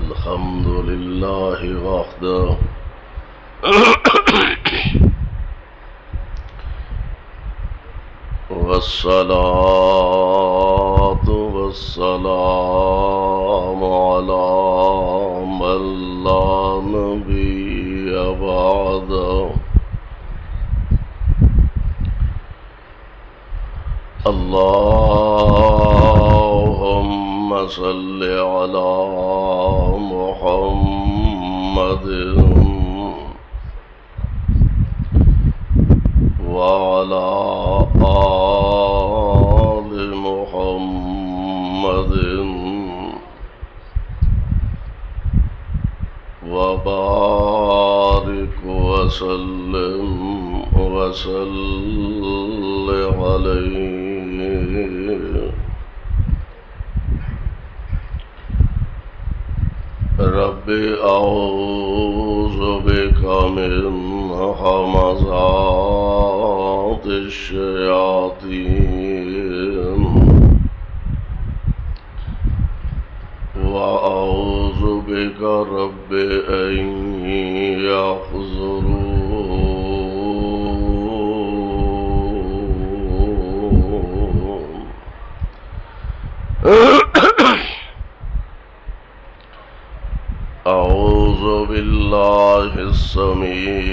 الحمد لله وحده والصلاة والسلام على من لا نبي بعده اللهم صل على محمد وعلى آل محمد وبارك وسلم عليه. رب اعوذ بك من همزات الشياطين واعوذ بك رب ان يحضرون. أعوذ بالله السميع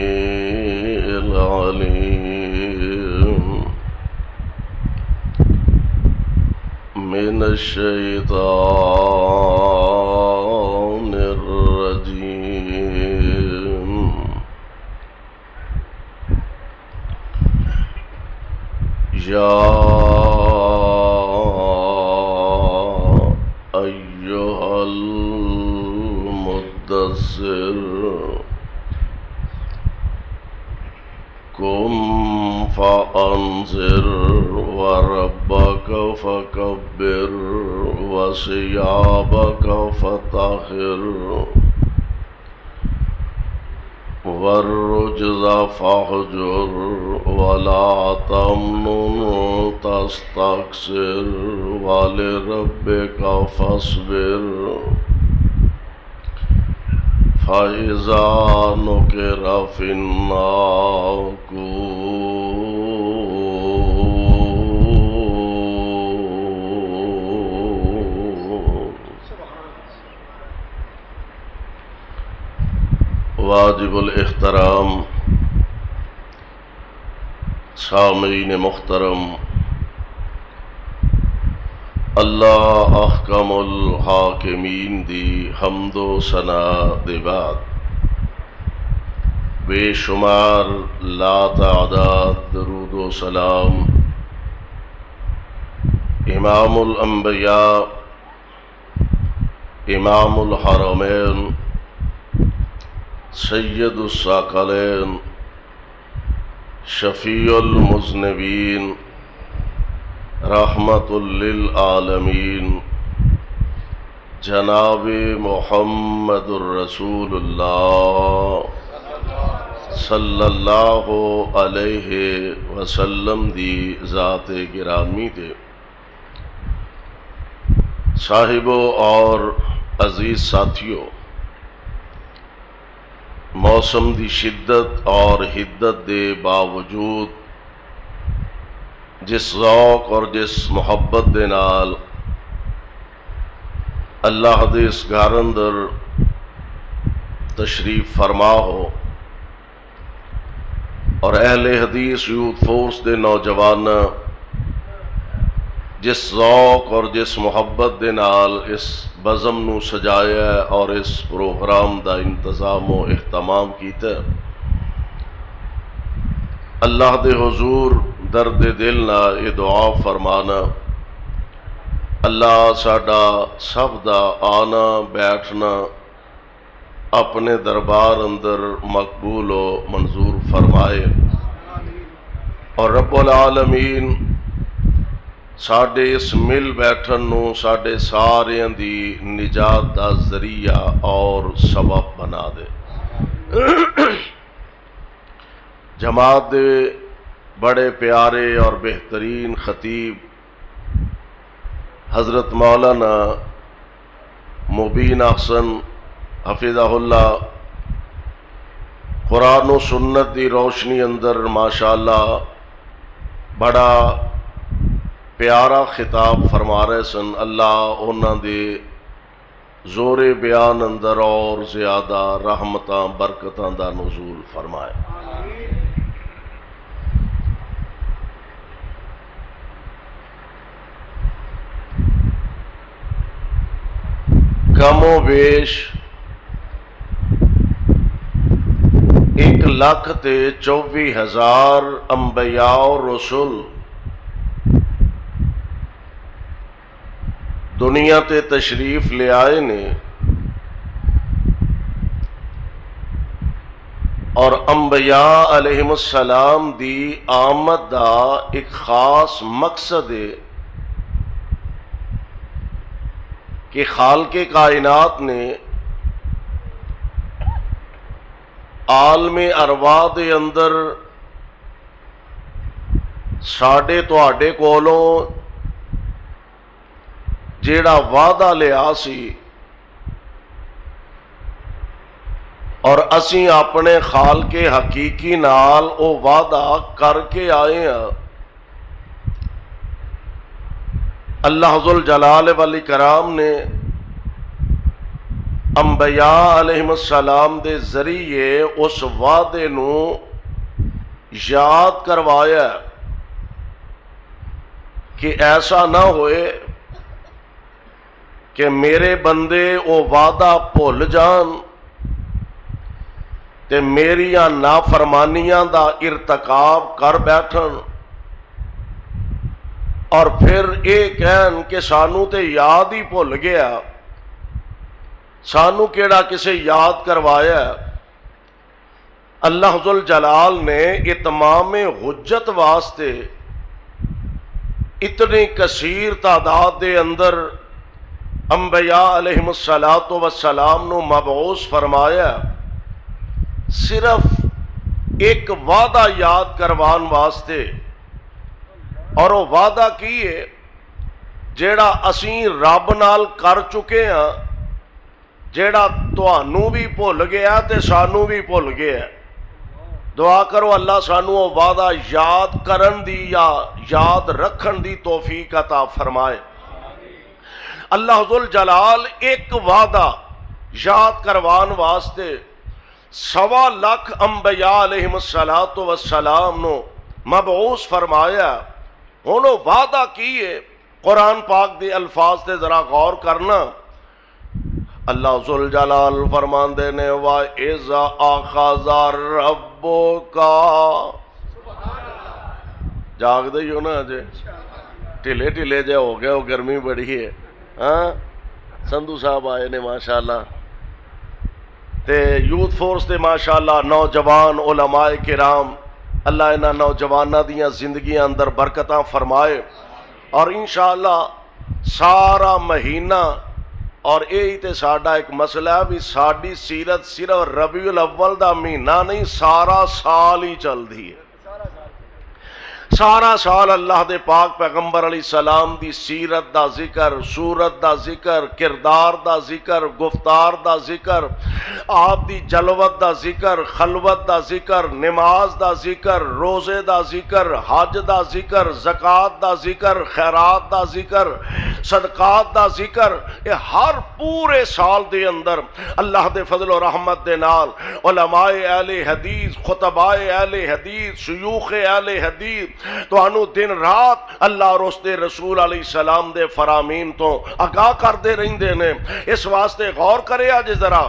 العليم من الشيطان الرجيم. يا أيها المدثر قم فأنذر وربك فكبر وثيابك فطهر والرجز فاهجر ولا تمنن تستكثر ولربك فاصبر فإذا نقر في الناقور. واجب الاحترام سامعین محترم، اللہ احکم الحاکمین دی حمد و ثنا دے بعد بے شمار لا تعداد درود و سلام امام الانبیاء امام الحرمین سید الثقلین شفیع المذنبین رحمت للعالمین جناب محمد الرسول اللہ صلی اللہ علیہ وسلم دی ذات گرامی دے صاحبوں اور عزیز ساتھیوں، موسم دی شدت اور حدت دے باوجود جس ذوق اور جس محبت دے نال اللہ دے اس گھر اندر تشریف فرما ہو اور اہل حدیث یوتھ فورس دے نوجوان جس ذوق اور جس محبت دے نال اس بزم نو سجایا اور اس پروگرام دا انتظام و اہتمام کیتا، اللہ دے حضور درد دل نہ یہ دعا فرمانا، اللہ ساڈا سب دا آنا بیٹھنا اپنے دربار اندر مقبول و منظور فرمائے، اور رب العالمین ساڈے اس مل بیٹھن نو ساڈے ساریاں دی نجات دا ذریعہ اور سبب بنا دے۔ جماعت دے بڑے پیارے اور بہترین خطیب حضرت مولانا مبین احسن حفظہ اللہ قرآن و سنت دی روشنی اندر ماشاءاللہ بڑا پیارا خطاب فرما رہے سن. اللہ انہاں دے زور بیان اندر اور زیادہ رحمتاں برکتاں دا نزول فرمائے. کم و بیش 1,24,000 انبیاء اور رسول دنیا تے تشریف لے آئے نے، اور انبیاء علیہم السلام دی آمد دا ایک خاص مقصد ہے کہ خالق کائنات نے عالم ارواح دے اندر ساڈے تواڈے کولوں جیڑا وعدہ لیا سی اور اسی اپنے خالق حقیقی نال او وعدہ کر کے آئے ہیں. اللہ ذوالجلال والاکرام نے انبیاء علیہم السلام دے ذریعے اس وعدے نو یاد کروایا کہ ایسا نہ ہوئے کہ میرے بندے او وعدہ بھول جان تے میریاں نافرمانیاں دا ارتکاب کر بیٹھن اور پھر یہ کہن کہ سانو تے یاد ہی بھول گیا، سانو کیڑا کسے یاد کروایا. اللہ ذوالجلال نے اتمام حجت واسطے اتنی کثیر تعداد دے اندر انبیاء علیہم السلام نو مبعوث فرمایا صرف ایک وعدہ یاد کروان واسطے. اور وہ وعدہ کی ہے جیڑا اسیں رب نال کر چکے ہاں، جیڑا تانوں بھی بھول گیا تے سانوں بھی بھول گیا. دعا کرو اللہ سانوں وہ وعدہ یاد کرن دی یا یاد رکھن دی توفیق عطا فرمائے. اللہ ذوالجلال ایک وعدہ یاد کروان واسطے 1.25 لاکھ انبیاء علیہم السلام نو مبعوث فرمایا. ہن وعدہ کیے قرآن پاک دے الفاظ تے ذرا غور کرنا. اللہ ذوالجلال فرماندے نے وَإِذَا أَخَذَ رَبُّكَ، جاگ دے ہو نا اجے ٹھلے ٹھلے جے ہو گئے ہو، گرمی بڑی ہے. ہاں سندھو صاحب آئے نے ماشاءاللہ تے یوتھ فورس تے ماشاءاللہ نوجوان علماء کرام، اللہ انہاں نوجواناں دیاں زندگیاں اندر برکتاں فرمائے. اور انشاءاللہ سارا مہینہ، اور یہی تے ساڈا ایک مسئلہ ہے بھی ساڈی سیرت صرف ربیع الاول دا مہینہ نہیں، سارا سال ہی چل دی ہے. سارا سال اللہ دے پاک پیغمبر علیہ السلام دی سیرت دا ذکر، صورت دا ذکر، کردار دا ذکر، گفتار دا ذکر، آپ دی جلوت دا ذکر، خلوت دا ذکر، نماز دا ذکر، روزے دا ذکر، حج دا ذکر، زکوٰۃ دا ذکر، خیرات دا ذکر، صدقات دا ذکر. یہ ہر پورے سال دے اندر اللہ دے فضل و رحمت دے نال علماء اہل حدیث، خطباء اہل حدیث، شیوخ اہل حدیث تو انو دن رات اللہ اور اس دے رسول علیہ السلام دے فرامین تو آگاہ کر دے رہن دے نے. اس واسطے غور کرے آج ذرا.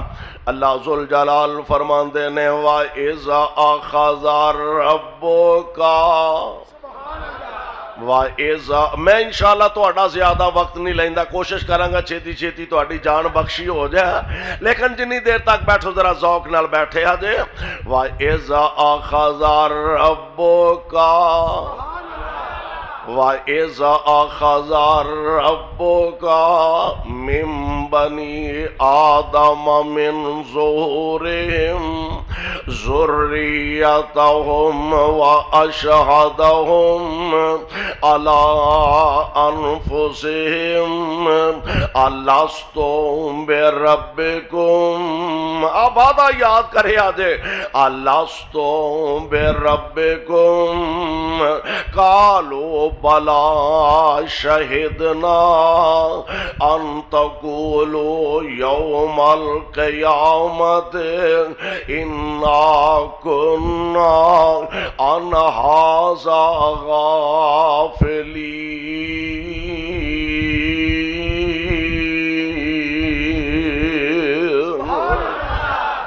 اللہ ذوالجلال فرمان دے نے وَإِذَا أَخَذَ رَبُّكَ وَإِذَا، میں انشاءاللہ تہاڈا زیادہ وقت نہیں لیندا، کوشش کراں گا چھتی چھتی تہاڈی جان بخشی ہو جائے، لیکن جنی دیر تک بیٹھو ذرا ذوق نال بیٹھے آجے. وَإِذَا أَخَذَ رَبُّكَ وَإِذَا أَخَذَ رَبُّكَ مِن بَنِي آدَمَ مِن ظُهُورِهِمْ ذریتہم واشہدہم علی انفسہم الست بربکم۔ اب آدھا یاد کرے آجے، الست بربکم قالوا بلا شہدنا ان تقولوا یوم القیامت انا كنا عن هذا غافلین۔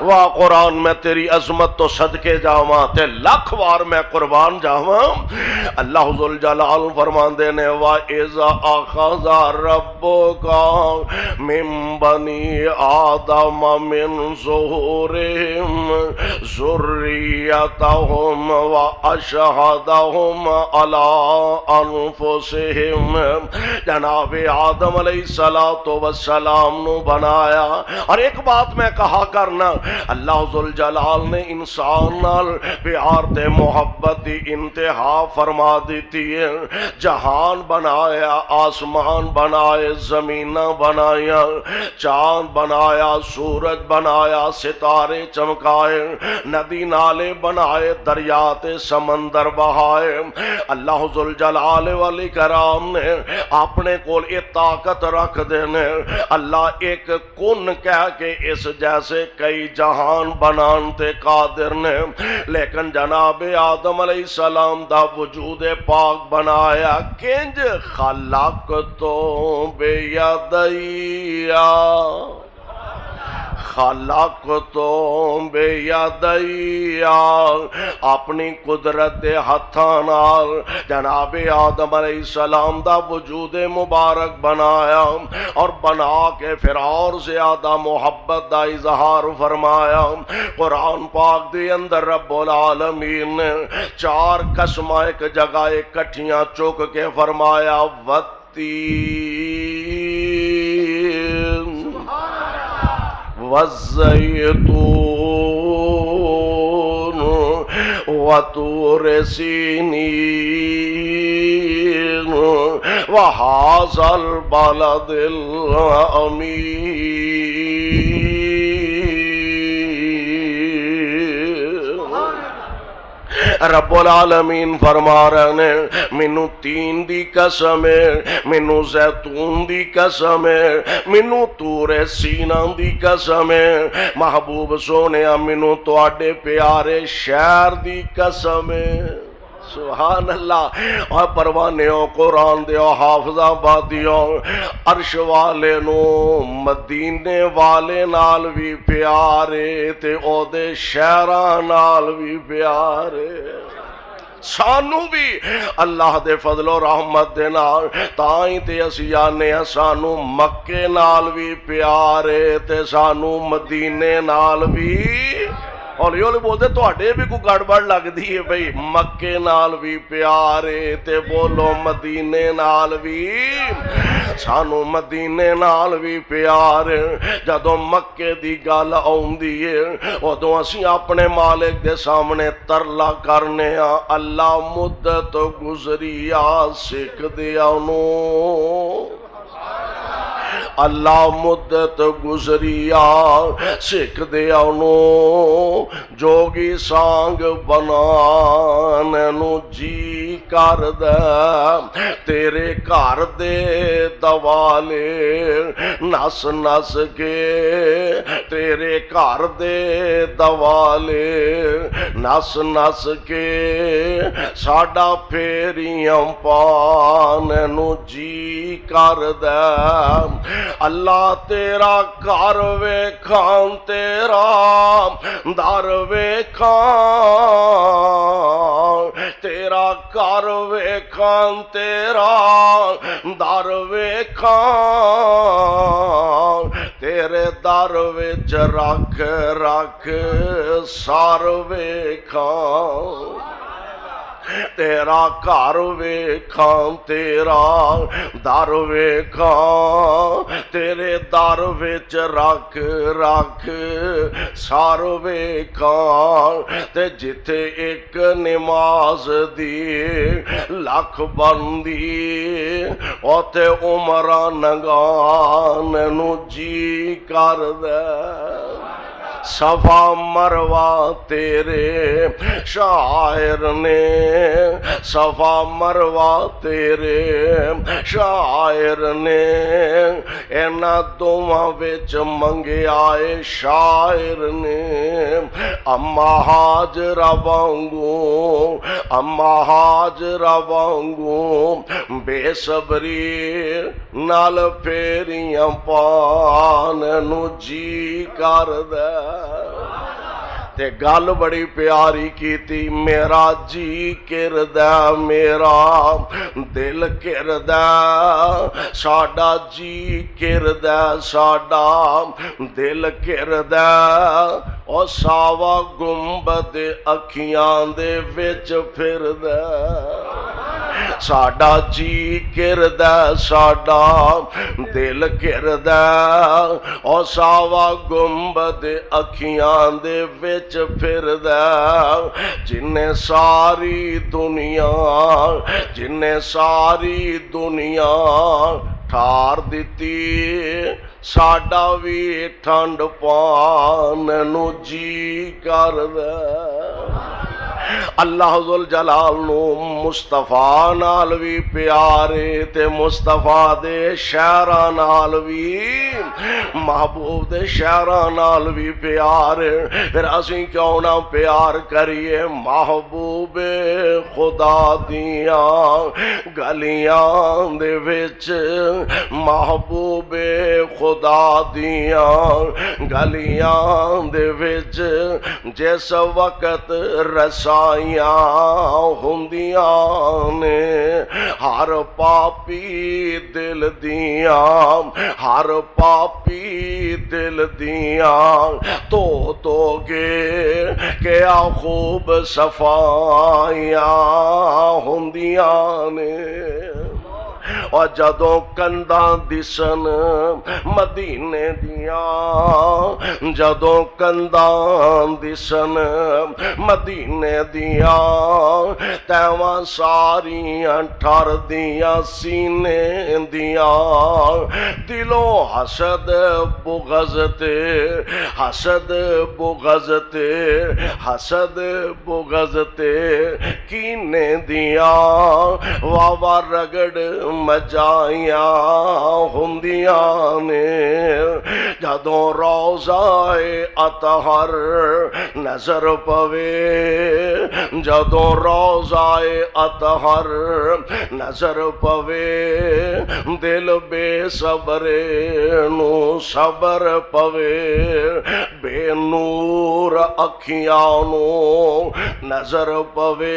واہ قرآن میں تیری عظمت تو صدقے جاواں تے لاکھ وار میں قربان جاواں۔ اللہ ذوالجلال فرماندے نے وَإِذَا أَخَذَ رَبُّكَ مِن بَنِي آدَمَ مِن ظُهُورِهِمْ ذُرِّيَّتَهُمْ وَأَشْهَدَهُمْ عَلَىٰ أَنفُسِهِمْ، جناب آدم علیہ السلام نو بنایا۔ اور ایک بات میں کہا کرنا، اللہ ذوالجلال نے انسان نال پیار تے محبت دی انتہا فرما دیتی ہے۔ جہان بنایا، آسمان بنائے، زمینہ بنایا، چاند بنایا، سورج بنایا، ستارے چمکائے، ندی نالے بنائے، دریا تے سمندر بہائے۔ اللہ ذوالجلال والاکرام نے اپنے کول یہ طاقت رکھ دینے، اللہ ایک کن کہہ کے اس جیسے کئی جہان بنان تے قادر نے، لیکن جناب آدم علیہ السلام دا وجود پاک بنایا کنج خلقتو بیدیا، خلقتو بیدیا، اپنی قدرت دے ہتھاں نال جناب آدم علیہ السلام دا وجود مبارک بنایا، اور بنا کے پھر اور زیادہ محبت دا اظہار فرمایا۔ قرآن پاک دے اندر رب العالمین نے چار قسمیں ایک جگہ اکٹھیاں چک کے فرمایا، والتین والزیتون وطور سینین وہذا البلد الامین۔ رب العالمین فرما رہے نے مینو تین دی قسم ہے، مینو زیتون دی قسم ہے، مینو طور سینا دی قسم ہے، محبوب سونے مینو تواڈے پیارے شہر دی قسم ہے۔ سبحان اللہ۔ اور پروانیوں قرآن دیو حافظ آبادیوں عرش والے نو مدینے والے نال بھی پیارے تے او دے شہراں نال بھی پیارے، سانو بھی اللہ دے فضل و رحمت دے نال تائیں تے اسی آنے سانو مکے نال بھی پیارے تے سانو مدینے نال بھی۔ ہولی ہولی بولتے تو اڈے بھی کوئی گڑبڑ لگ دی ہے بھئی، مکے نال بھی پیارے تے بولو مدینے نال بھی، سانو مدینے نال بھی پیارے۔ جدوں مکے دی گل آوندی ہے ادوں اسی اپنے مالک دے سامنے ترلا کرنے ہاں، اللہ مدت گزری آ سکھ دیا نو، اللہ مدت گزریا سکھ دیا نو، جوگی سانگ بنانے نو جی کر دے، تیرے گھر دے دوالے نس نس کے، تیرے گھر دے دوالے نس نس کے، ساڈا پھیریاں پانے نو جی کر دے۔ اللہ تیرا گھر ویکھاں، تیرا در ویکھاں، تیرا گھر ویکھاں، تیرا در ویکھاں، تیرے در وچ رکھ رکھ سر ویکھاں۔ تیرا گھر ویکھاں تیرا در ویکھاں تیرے در وچ رکھ رکھ سار ویکھاں تے جتھے ایک نماز دی لکھ بندی اوتے عمراں نگان نو جی کردے صفا مروا تیرے شاعر نے صفا مروا تیرے شاعر نے اینا دوواں وچ منگیا اے شاعر نے اما ہاجرہ وانگوں بے صبری نال پھیریاں پان نو جی کر دے تے گل بڑی پیاری کیتی میرا جی کردہ میرا دل کردہ ساڈا جی کردہ ساڈا دل کردہ او ساوا گنبد اکھیاں دے وچ پھردہ ساڈا جی کردہ ساڈا دل کردہ او ساوا گنبد اکھیاں دے وچ پھردہ جنہیں ساری دنیا ٹھار دیتی ساڈا بھی ٹھنڈ پان نو جی کردہ اللہ ذوالجلال نو مصطفیٰ نال بھی پیارے تے مصطفیٰ دے شہراں نال بھی محبوب دے شہراں نال بھی پیارے پھر اسی کیوں نہ پیار کریے محبوب خدا دیاں گلیاں دے وچ محبوب خدا دیاں گلیاں دے وچ جس وقت رسائیاں ہوندیاں نے ہر پاپی دل دیاں تو گے کیا خوب صفائیاں ہوندیاں نے اور جدوں کنداں دسن مدینے دیاں جدوں کنداں دسن مدینے دیاں تیواں ساریاں ٹھر دیاں سینے دیاں دلوں حسد بغض تے کینے دیاں واوا رگڑ مجائیاں ہوندیاں نے جدوں روضہ اطہر نظر پوے جدوں روضہ اطہر نظر پوے دل بے صبرے نو صبر پوے بے نور اکھیاں نو نظر پوے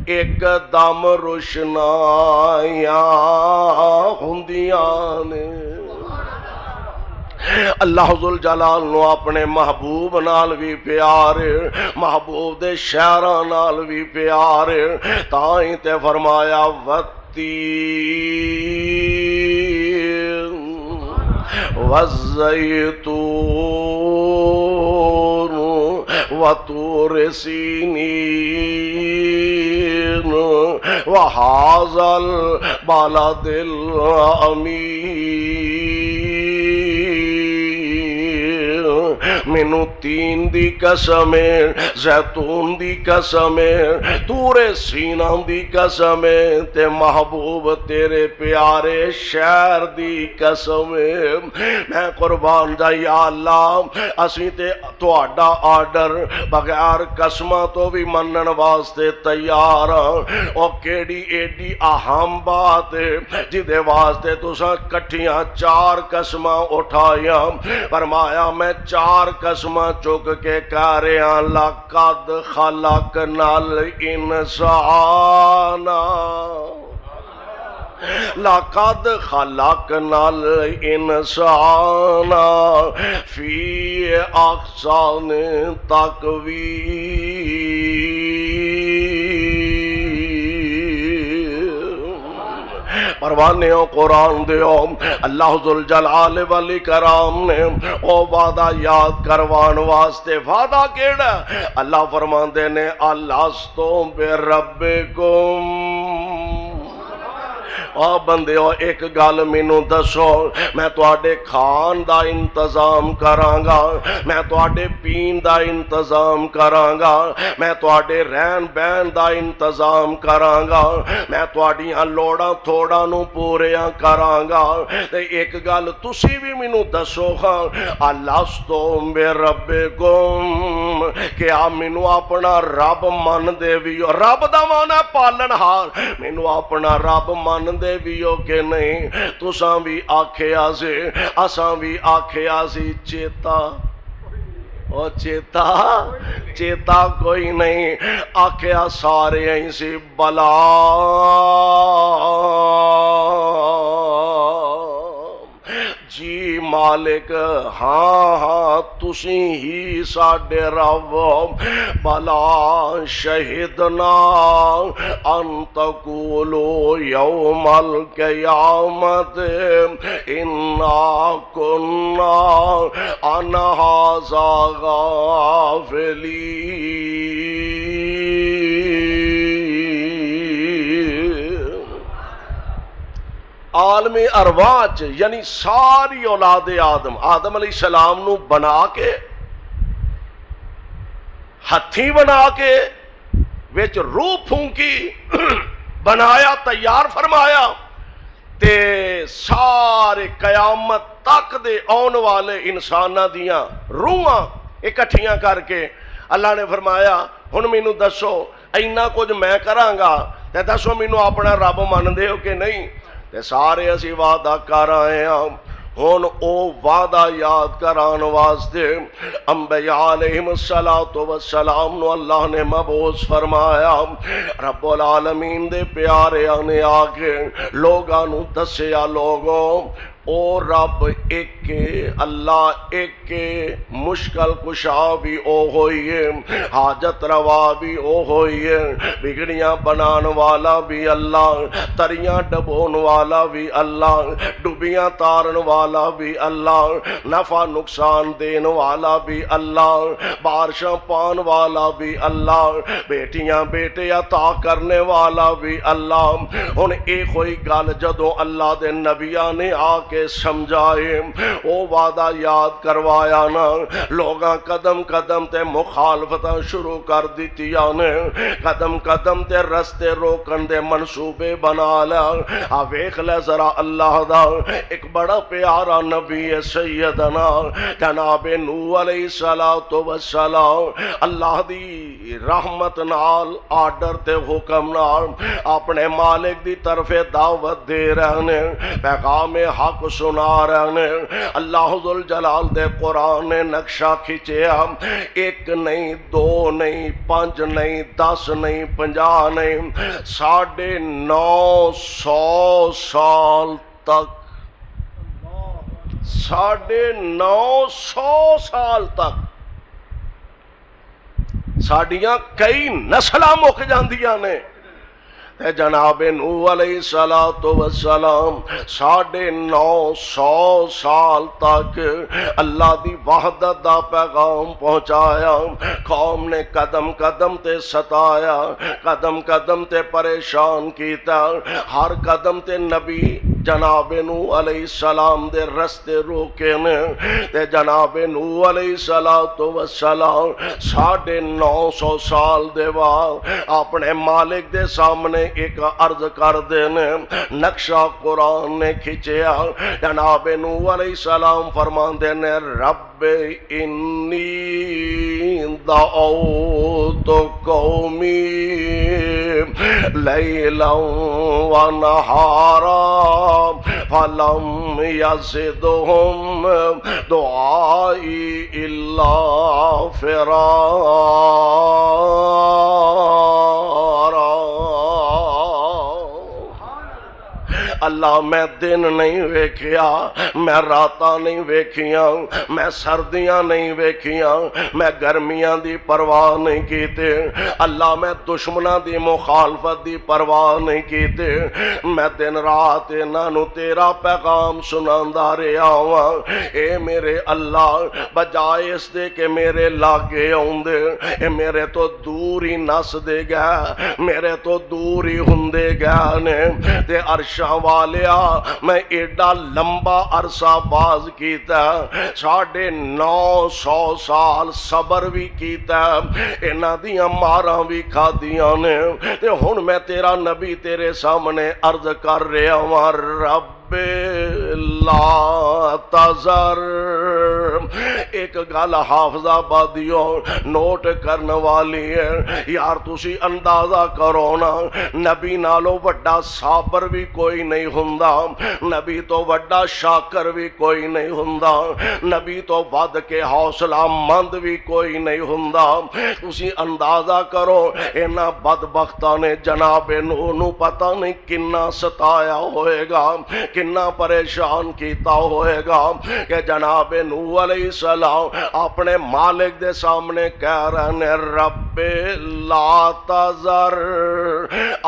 ایک دم روشنائیاں ہوندیاں نے اللہ ذوالجلال نو اپنے محبوب نال بھی پیارے محبوب دے شہراں نال بھی پیارے تائیں تے فرمایا والتین والزیتون وطور سینین وہذا البلد الامین مینوں تین دی قسم زیتون دی قسم طور سینا دی قسم تے محبوب تیرے پیارے شہر دی قسم میں قربان جا یا اللہ اسی تے تہاڈا آرڈر بغیر قسماں تو بھی منن واسطے تیار او کیڑی ایڈی اہم بات جدے واسطے تساں کٹھیاں چار قسماں اٹھائیاں فرمایا میں چار قسماں چک کے کہہ رہا لقد خلقنا الانسان لقد خلقنا الانسان فی احسن تقویم پروانے ہو قرآن دیو اللہ ذوالجلال والاکرام نے او وعدہ یاد کروان واسطے وعدہ کیڑا اللہ فرماندے نے الستو بربکم بندے ہو ایک گل مینوں دسو میں تواڈے کھان دا انتظام کراں گا میں تواڈے پین دا انتظام کراں گا میں تواڈے رہن بہن دا انتظام کراں گا میں تواڈیاں لوڑاں تھوڑاں نو پوریاں کراں گا تے ایک گل تسی بھی مینوں دسو ہاں الستو بربکم کیا مینوں اپنا رب من دے ویو رب دا مانا پالنہار مینوں اپنا رب من دے ویو کہ نہیں تساں بھی آکھیا سی اساں بھی آکھیا سی چیتا او چیتا چیتا کوئی نہیں آکھیا سارے ہیں سی بلا جی مالک ہاں ہاں تسی ہی ساڈے رب بلا شہدنا ان تقولوا یوم القیامت انا کنا عن ھذا غافلین عالم ارواح یعنی ساری اولاد آدم آدم علیہ السلام نو بنا کے ہتھی بنا کے وچ روح پھونکی بنایا تیار فرمایا تے سارے قیامت تک دے آن والے انساناں دیاں روحاں اکٹھیاں کر کے اللہ نے فرمایا ہن مینوں دسو اینا کچھ میں کراں گا تے دسو مینوں اپنا رب من دے ہو کہ نہیں تے سارے اسی وعدہ کر آئے ہیں ہن او وعدہ یاد کران واسطے انبیاء علیہم السلام نو اللہ نے مبعوث فرمایا رب العالمین دے پیارے آنے آگے لوگاں نو دسیا لوگوں او رب ایک کے اللہ ایک کے مشکل کشا بھی او ہوئی ہے حاجت روا بھی او ہوئی ہے بگڑیاں بنان والا بھی اللہ تریاں ڈبون والا بھی اللہ ڈبیاں تارن والا بھی اللہ نفع نقصان دین والا بھی اللہ بارشاں پان والا بھی اللہ بیٹیاں بیٹے عطا کرنے والا بھی اللہ ہن اے کوئی گل جدوں اللہ دے نبیاں نے آ کے سمجھائے او وعدہ یاد کروایا نا لوگاں قدم قدم تے مخالفتاں شروع کر دیتیاں نے قدم قدم تے رستے روکن دے منصوبے بنا لیا ویکھ لے ذرا اللہ دا ایک بڑا پیارا نبی ہے سیدنا جناب نوح علیہ السلام اللہ دی رحمت نال آرڈر تے حکم نال اپنے مالک دی طرف دعوت دے رہنے پیغام حق سنا رہنے اللہ ذوالجلال دے قرآن نے نقشہ کھچیا ایک نہیں دو نہیں پانچ نہیں 10 نہیں 50 نہیں 950 سال تک 950 سال تک ساڈیاں کئی نسلاں مک جاندیاں نے تے جناب نوح علیہ السلام 950 سال تک اللہ دی وحدت دا پیغام پہنچایا قوم نے قدم قدم تے ستایا قدم قدم تے پریشان کیتا ہر قدم تے نبی جناب نوح علیہ السلام دے رستے روکے نے تے جناب نوح علیہ السلام 950 سال دے بعد اپنے مالک دے سامنے ایک عرض کر دینے نقشہ قرآن نے کھچیا جناب نوح علیہ السلام فرمان دینے رب انی دعوت قومی لیلا و نہارا فلم یزدہم دعائی الا فرارا اللہ میں دن نہیں ویکھیا، میں راتاں نہیں ویکھیاں، میں سردیاں نہیں ویکھیاں، میں گرمیاں دی پرواہ نہیں کیتے، اللہ میں دشمناں دی مخالفت دی پرواہ نہیں کیتے، میں دن رات انہاں نو تیرا پیغام سناندا رہیا ہاں۔ اے میرے اللہ، بجائے اس دے کہ میرے لاگے آوندے، اے میرے تو دور ہی نس دے گیا، میرے تو دور ہی ہوندے گیا نے، تے عرشاں والیا میں ایڈا لمبا عرصہ باز کیتا، 950 سال صبر بھی کیتا، انہاں دیاں ماراں بھی کھادیاں نے، تے ہن میں تیرا نبی تیرے سامنے عرض کر رہا ہاں، رب لا تذر۔ ایک گل حافظ آبادیوں نوٹ کرنے والی ہے، یار تسی اندازہ کرو نا، نبی نالو وڈا صابر بھی کوئی نہیں ہوندا، نبی تو وڈا شاکر بھی کوئی نہیں ہوندا، نبی تو ود کے حوصلہ مند بھی کوئی نہیں ہوندا۔ تسی اندازہ کرو انہاں بدبختاں نے جناب نوح نو پتہ نہیں کنا ستایا ہوئے گا، کنا پریشان کیتا ہوئے گا، کہ جناب نوح علیہ السلام اپنے مالک دے سامنے کہہ رہے ہیں، رب لا تذر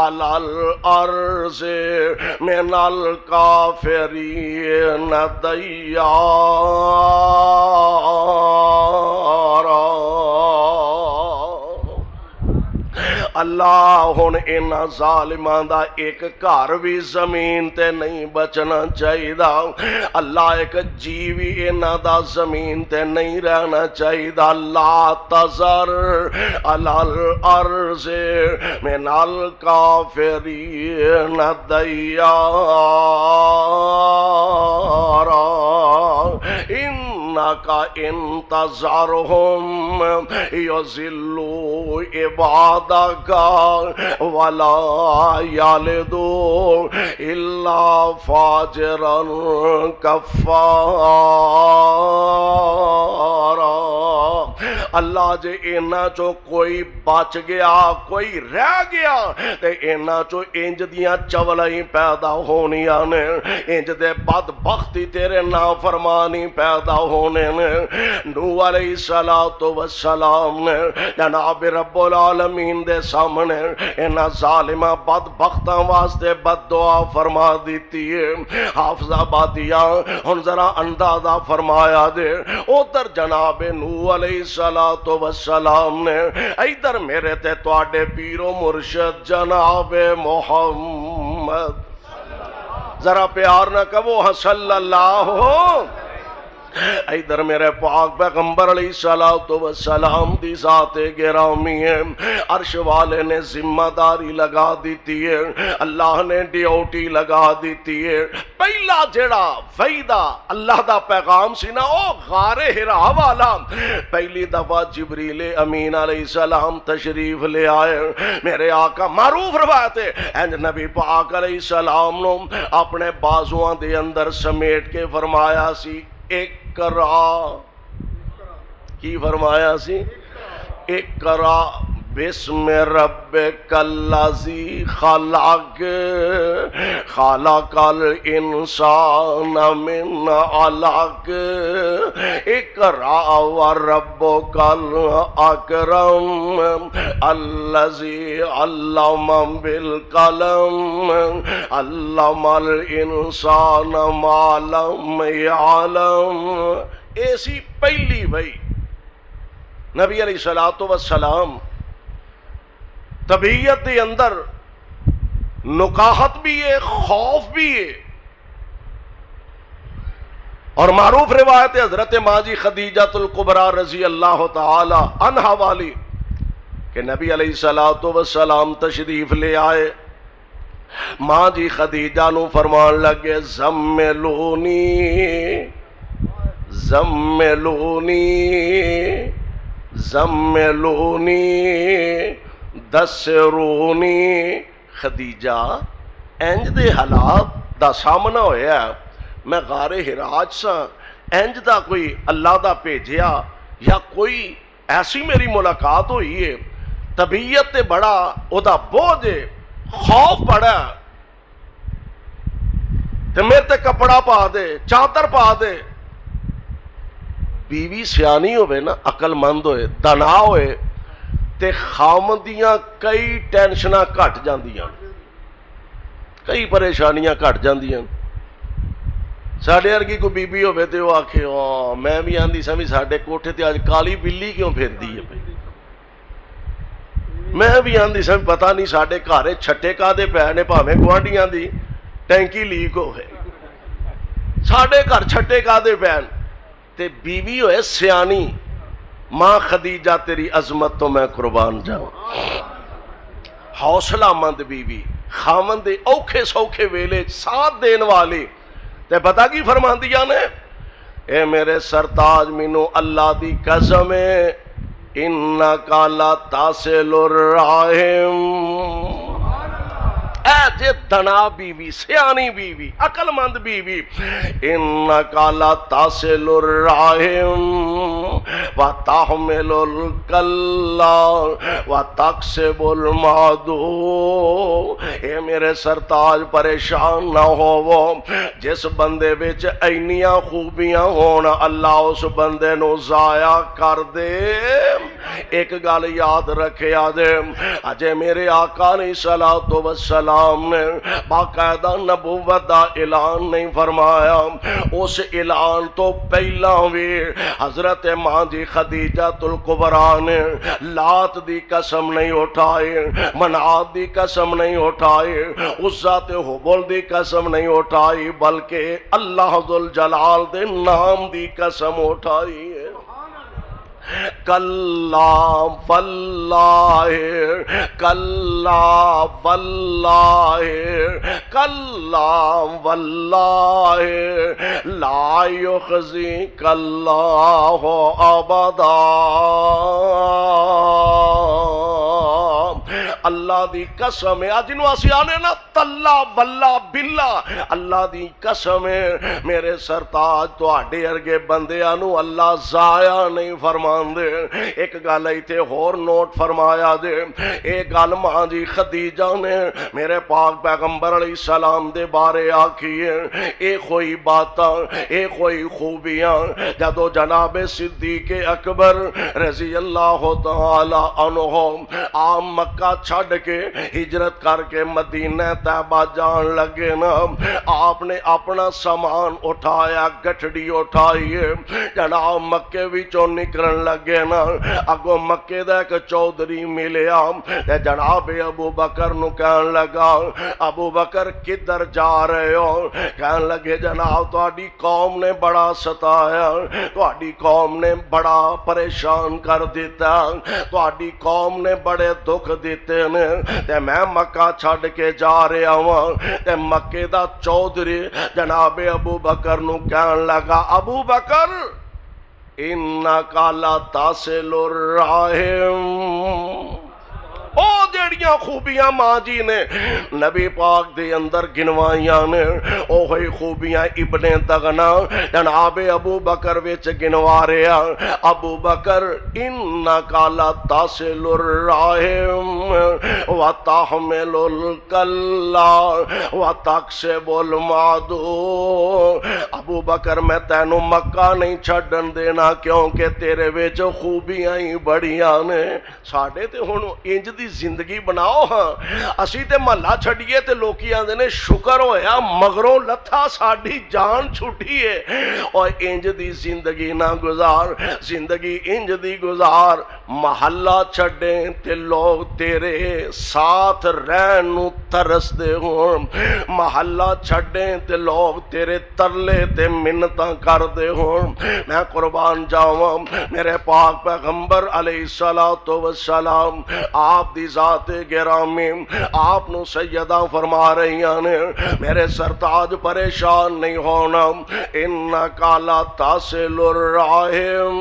علی الارض من الکافرین دیارا۔ اللہ ہن انہاں ظالماں دا ایک گھر بھی زمین تے نہیں بچنا چاہیے، اللہ ایک جی بھی انہاں دا زمین تے نہیں رہنا چاہیے۔ لا تذر علی الارض من الکافرین دیارا انکا انتظرہم یضلوا عبادک ولا یلدوا الا فاجرا کفارا۔ اللہ جے انہاں چو کوئی بچ گیا، کوئی رہ گیا، تے انہاں چو انج دیاں چولائی پیدا ہونیاں نے، انج دے بدبختی تیرے نافرمانی پیدا ہونے نے۔ نوح علیہ السلام نے جناب رب العالمین دے سامنے انہاں ظالمہ بدبختاں واسطے بد دعا فرما دیتی ہے۔ حافظ آبادیاں ہن ذرا اندازہ فرمایا دے، ادھر جناب نوح علیہ السلام نے، ادھر میرے تے تواڈے پیر و مرشد جناب محمد، ذرا پیار نہ کہو صلی اللہ ہو، ادھر میرے پاک پیغمبر علیہ السلام دی ذات گرامی ہے، عرش والے نے ذمہ داری لگا دیتی ہے، اللہ نے ڈیوٹی لگا دیتی ہے۔ پہلا جڑا وعدہ اللہ دا پیغام سی نا، او غار حرا والا، پہلی دفعہ جبریل امین علیہ السلام تشریف لے آئے، میرے آقا معروف روایت ہے، انج نبی پاک علیہ السلام نو اپنے بازوان دے اندر سمیٹ کے فرمایا سی، اقرا، کی فرمایا سی؟ اقرا بسم ربک الذی خلق، خلق الانسان من علق، اقرا وربک الاکرم الذی علم بالقلم علم الانسان ما لم یعلم۔ ایسی پہلی وحی نبی علیہ السلام طبیعت کے اندر نکاہت بھی ہے، خوف بھی ہے، اور معروف روایت حضرت ماں جی خدیجہ الکبریٰ رضی اللہ تعالی عنہا والی کہ نبی علیہ السلام تشریف لے آئے، ماں جی خدیجہ نو فرمان لگے، زملونی زملونی زملونی دسرونی۔ خدیجہ انج دے حالات دا سامنا ہویا، میں غار حراج سا، انج دا کوئی اللہ دا بھیجیا یا کوئی ایسی میری ملاقات ہوئی ہے، طبیعت تے بڑا او دا بوجھ ہے، خوف بڑا، تے میرے تے کپڑا پا دے، چادر پا دے۔ بیوی سیانی ہوئے نا، عقل مند ہوئے، دنا ہوئے تے خامدیاں کئی ٹینشناں گھٹ جاندیاں، کئی پریشانیاں گھٹ جاندیاں۔ ساڈے ورگی کوئی بیبی ہوئے تے وہ آکھے میں بھی آندی سا بھی ساڈے کوٹھے تے آج کالی بلی کیوں پھردی ہے؟ میں بھی آندی سا پتہ نہیں ساڈے گھر چھٹے کادے پے نے، بھاویں گوانڈیاں دی ٹینکی لیک ہوئے، ساڈے گھر چھٹے کادے پے تے بیوی ہوئے سیانی۔ ماں خدیجہ تیری عظمت تو میں قربان جاؤں، حوصلہ مند بیوی، خاوند دے اوکھے سوکھے ویلے ساتھ دین والی۔ تے پتہ کی فرماندیاں نے، اے میرے سرتاج مینوں اللہ دی قسم ہے، انکا لا تصل الرحم۔ اے جے دنا بیوی، سیانی بیوی، عقل مند بیوی، انکا لا تصل الرحم وتحمل الکلّ وتکسب المعدوم۔ اے میرے سرتاج پریشان نہ ہوو، جس بندے وچ اینیاں خوبیاں ہون اللہ اس بندے نو ضائع کر دے۔ ایک گل یاد رکھیا دے، اجے میرے آقا علیہ الصلوۃ والسلام نے باقاعدہ نبوت دا اعلان نہیں فرمایا، اس اعلان تو پہلا بھی حضرت ماں جی خدیجہ الکبریٰ نے لات دی قسم نہیں اٹھائی، منات دی قسم نہیں اٹھائی، عزا تے حبل دی قسم نہیں اٹھائی، بلکہ اللہ ذوالجلال دے نام دی قسم اٹھائی ہے۔ کلا واللہ، کلا واللہ، کلا واللہ لا یخزیک اللہ ابدا۔ اللہ دی قسم ہے، جنہوں اسی آنے نا تلا واللہ باللہ، اللہ دی قسم ہے میرے سرتاج تو آڈے ارگے بندیانو اللہ ضائع نہیں فرمان دے۔ ایک گل ایتھے ہور نوٹ فرمایا دے، ایک گل ماں جی خدیجہ نے میرے پاک پیغمبر علیہ السلام دے بارے آکھیے، اے کوئی باتاں، اے کوئی خوبیاں جدو جناب صدیق اکبر رضی اللہ تعالی عنہ آپ مکہ چھڑ کے ہجرت کر کے مدینہ طیبہ جان لگے نا، آپ نے اپنا سامان اٹھایا، گٹھڑی اٹھائیے، جناب مکے وچوں نکلن لگے نا، اگو مکے دا ایک چودھری ملیا تے جناب ابو بکر نو کہن لگا، ابو بکر کدھر جا رہے ہو؟ کہن لگے جناب تہاڈی قوم نے بڑا ستایا، تہاڈی قوم نے بڑا پریشان کر دیتا، تہاڈی قوم نے بڑے دکھ دیتے نے، تے میں مکہ چھڑ کے جا رہا ہوں۔ تے مکے دا چودھری جناب ابو بکر نو کہن لگا، ابو بکر انکا لا تصل الرحم۔ او جڑیاں خوبیاں ماں جی نے نبی پاک دے اندر گنوائیاں نے، او ہوئی خوبیاں ابن دغنا جناب ابو بکر وچ گنوا رہا، ابو بکر انکا لا تصل الرحم وتحمل الکلّ وتکسب المعدوم۔ ابو بکر میں تینوں مکہ نہیں چھڈن دینا کیونکہ تیرے وچ خوبیاں ہی بڑیاں نے۔ ساڈے تے ہن انج دی زندگی بناؤ ہاں، اسی تے محلہ چھڑیے تے لوکی آندے نے شکر ہویا مغروں لتھا ساڈی جان چھٹی ہے۔ اور انج دی زندگی نہ گزار، زندگی انج دی گزار، محلہ چھڑیں تے لوگ تیرے ساتھ رہن نو ترس دے ہون، محلہ چھڑیں تے لوگ تیرے ترلے تے منتاں کر دے ہون۔ میں قربان جاواں میرے پاک پیغمبر علیہ الصلوۃ والسلام آپ دی ذات گرامی آپ نو سیدہ فرما رہی نے، میرے سرتاج پریشان نہیں ہونا، انکا لا تصل الرحم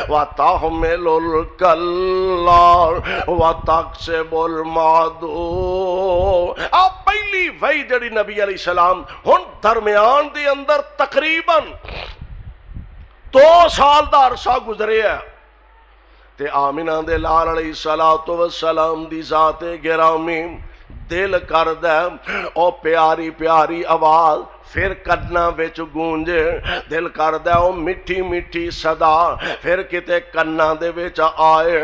وتحمل الکلّ وتکسب المعدوم۔ آپ پہلی وحی جڑی نبی علیہ السلام ہن درمیان دے اندر تقریباً 2 سال دا عرصہ گزرے ہے تے آمینہ دے لال علیہ الصلوۃ والسلام دی ذات گرامی دل کر دے او پیاری پیاری آواز پھر کنا وچ گونجے، دل کردا او میٹھی میٹھی صدا پھر کتے کنا دے وچ آئے،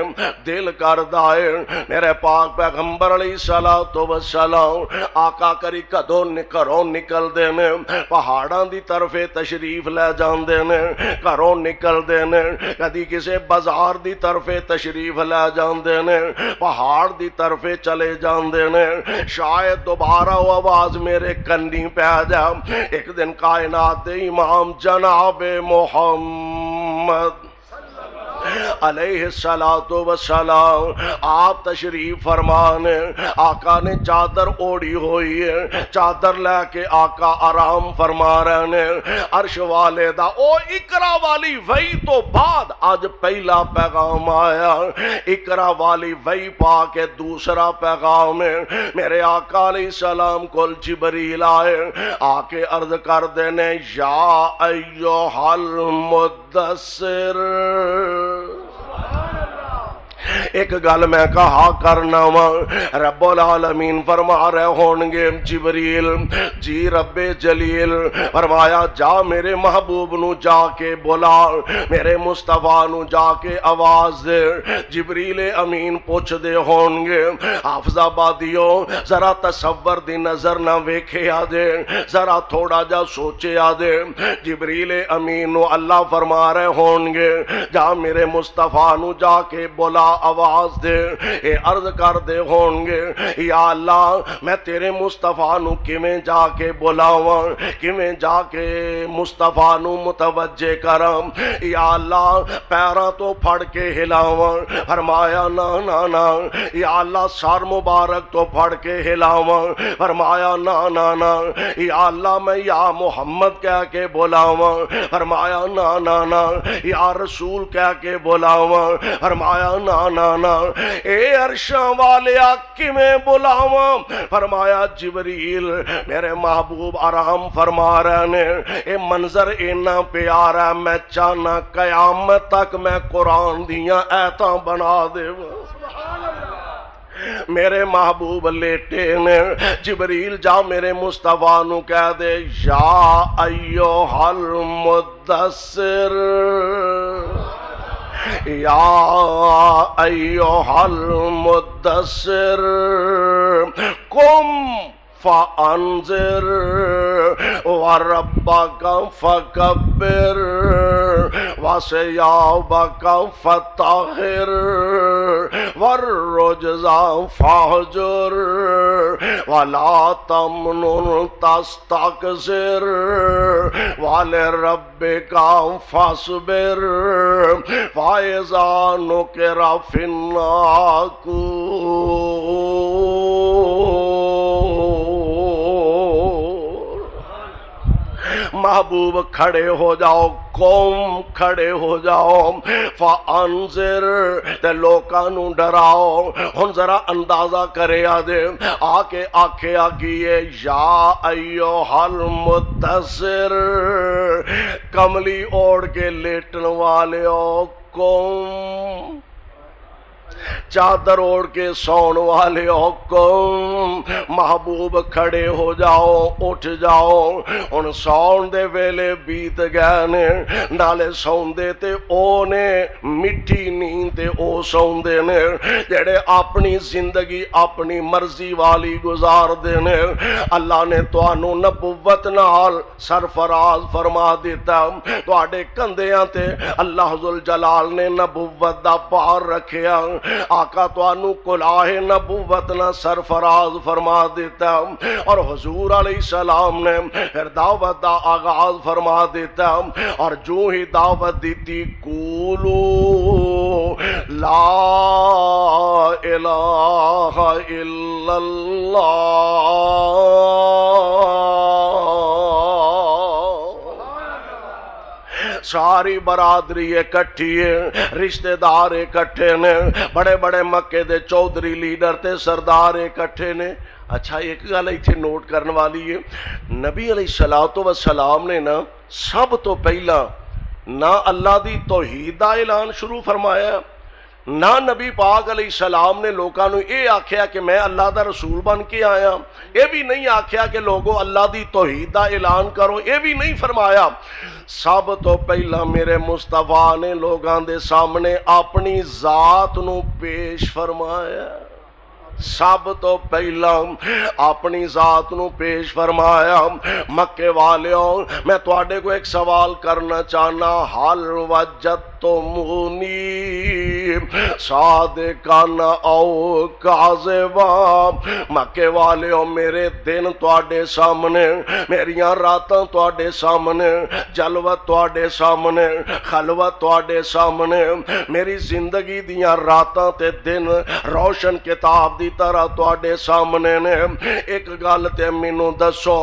دل کردا اے میرے پاک پیغمبر علیہ الصلوۃ والسلام آقا کری کدوں گھروں نکلدے نے، پہاڑاں دی طرف تشریف لے جاندے نے، گھروں نکلدے نے، کدی کسے بازار دی طرف تشریف لے جاندے نے، پہاڑ دی طرف چلے جاندے نے، شاید دوبارہ وہ آواز میرے کنی پہ جا۔ ایک دن کائنات دے امام جناب محمد علیہ السلام آپ تشریف فرمانے، آقا نے چادر اوڑی ہوئی ہے، چادر لے کے آقا آرام فرما رہے ہیں۔ عرش والے دا او اقرا والی وحی تو بعد آج پہلا پیغام آیا، اقرا والی وحی پا کے دوسرا پیغام ہے۔ میرے آقا علیہ السلام کو جبریل آئے، آ کے عرض کر دینے یا ایھا المدثر۔ ایک گل میں کہا کرنا وا، رب العالمین فرما رہے ہونگے جبریل جی رب جلیل فرمایا جا میرے محبوب نو جا کے بلا، میرے مصطفیٰ نو جا کے آواز دے۔ جبریل امین پوچھ دے ہونگے حافظ آبادیو ذرا تصور دی نظر نہ ویکھے آدے، ذرا تھوڑا جا سوچے آدے۔ جبریل امین نو اللہ فرما رہے ہونگے جا میرے مصطفیٰ نو جا کے بلا، آواز دے، اے عرض کر دے ہونگے یا اللہ میں تیرے مصطفیٰ نو کیویں جا کے بلاواں، کیویں جا کے مصطفیٰ نو متوجہ کرام، یا اللہ پیراں تو پھڑ کے ہلاواں، فرمایا نا نا نا، یا اللہ سر مبارک تو پھڑ کے ہلاواں، فرمایا نا نا نا، یا اللہ میں یا محمد کہہ کے بلاواں، فرمایا نا نا نا، یا رسول کہہ کے بلاواں، فرمایا نا نا نا، اے عرشاں والیا کیویں بلاواں، فرمایا جبریل میرے محبوب آرام فرما رہے نے، اے منظر اینا پیارا میں چاہنا قیامت تک میں قرآن دیاں ایتاں بنا دے۔ میرے محبوب لیٹے نے، جبریل جا میرے مصطفیٰ نو کہہ دے یا ایھا المدثر، یا ایھا المدثر قم فانذر وربک فکبر وثیابک فطہر والرجز فاہجر ولا تمنن تستکثر ولربک فاصبر فاذا نقر فی الناقور۔ محبوب کھڑے ہو جاؤ، قوم کھڑے ہو جاؤ، فانذر تے لوکاں نو ڈراؤ۔ ہن ذرا اندازہ کرے آدے آ کے آکھے آگیے یا ایھا المدثر، کملی اوڑھ کے لیٹن والے او قوم، چادر اوڑھ کے سون والے حکم، محبوب کھڑے ہو جاؤ، اٹھ جاؤ۔ ان سون دے ویلے بیت گئے نے، نالے سون دے تے او نے مٹھی نیند تے او سون دے نے جڑے اپنی زندگی اپنی مرضی والی گزار دے نے۔ اللہ نے تانوں نبوت نال سرفراز فرما دیتا، تواڈے کندھیاں تے اللہ ذوالجلال نے نبوت دا پار رکھیا، آقا توانو کلاہ نبوت نہ سرفراز فرما دیتا، اور حضور علیہ السلام نے پھر دعوت دا آغاز فرما دیتا، اور جو ہی دعوت دیتی قولو لا الہ الا اللہ، ساری برادری اکٹھی ہے، رشتہ دار اکٹھے نے، بڑے بڑے مکے دے چودھری لیڈر تے سردار اکٹھے نے۔ اچھا ایک گل ایتھے نوٹ کرنے والی ہے، نبی علیہ السلام نے نا سب تو پہلا نہ اللہ دی توحید دا اعلان شروع فرمایا، نہ نبی پاک علیہ السلام نے لوگوں نے یہ آکھیا کہ میں اللہ دا رسول بن کے آیا، یہ بھی نہیں آکھیا کہ لوگوں اللہ دی توحید دا اعلان کرو، یہ بھی نہیں فرمایا۔ سب تو پہلا میرے مصطفیٰ نے لوگوں دے سامنے اپنی ذات نو پیش فرمایا، سب تو پہلا اپنی ذات نو پیش فرمایا۔ مکے والیوں، میں تواڈے کو ایک سوال کرنا چاہنا، حل وجدتمونی صادقان او کاذبا۔ مکے والیوں، میرے دن تواڈے سامنے، میریاں راتاں تواڈے سامنے، جلوت تواڈے سامنے، خلوت تواڈے سامنے، میری زندگی دیاں راتاں تے دن روشن کتاب دی طرح تواڈے سامنے نے۔ ایک گل تے مینوں دسو،